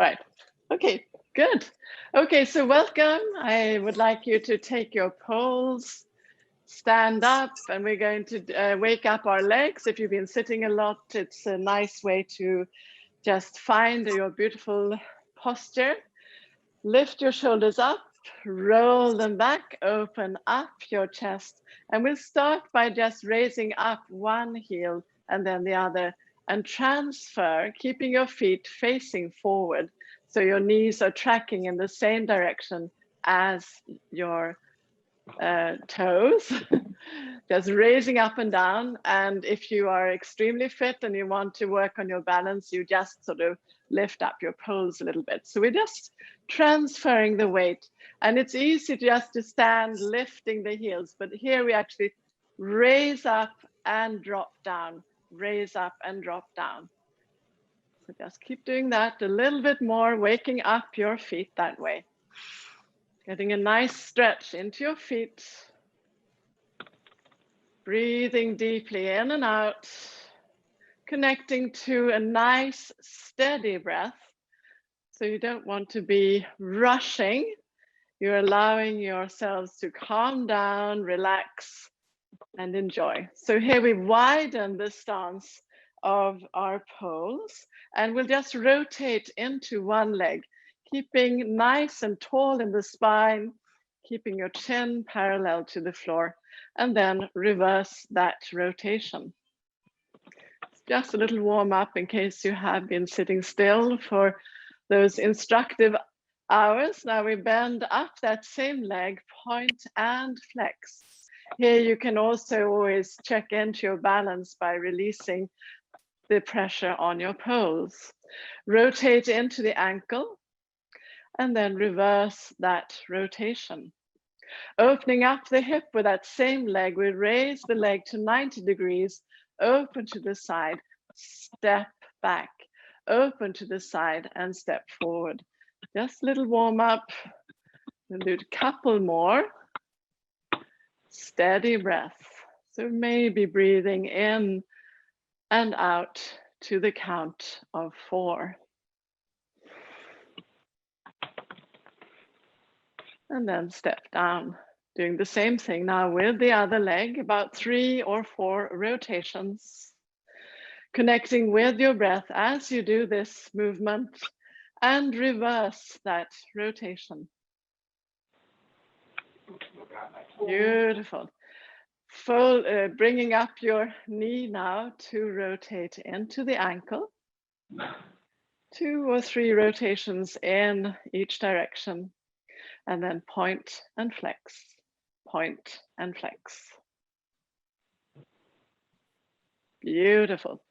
Right. Okay, good. Okay, so welcome. I would like you to take your poles, stand up, and we're going to wake up our legs. If you've been sitting a lot, it's a nice way to just find your beautiful posture. Lift your shoulders up, roll them back, open up your chest. And we'll start by just raising up one heel and then the other, and transfer, keeping your feet facing forward. So your knees are tracking in the same direction as your toes. Just raising up and down. And if you are extremely fit and you want to work on your balance, you just sort of lift up your poles a little bit. So we're just transferring the weight. And it's easy just to stand lifting the heels, but here we actually raise up and drop down, raise up and drop down. So just keep doing that a little bit more, waking up your feet that way. Getting a nice stretch into your feet. Breathing deeply in and out, connecting to a nice steady breath. So you don't want to be rushing. You're allowing yourselves to calm down, relax, and enjoy. So here we widen the stance of our poles, and we'll just rotate into one leg, keeping nice and tall in the spine, keeping your chin parallel to the floor, and then reverse that rotation. Just a little warm up in case you have been sitting still for those instructive hours. Now we bend up that same leg, point and flex. Here you can also always check into your balance by releasing the pressure on your poles. Rotate into the ankle and then reverse that rotation. Opening up the hip with that same leg, we raise the leg to 90 degrees, open to the side, step back, open to the side and step forward. Just a little warm up. We'll do a couple more. Steady breath. So maybe breathing in and out to the count of 4. And then step down. Doing the same thing now with the other leg, about 3 or 4 rotations. Connecting with your breath as you do this movement and reverse that rotation. Beautiful. Bringing up your knee now to rotate into the ankle. 2 or 3 rotations in each direction. And then point and flex, point and flex. Beautiful.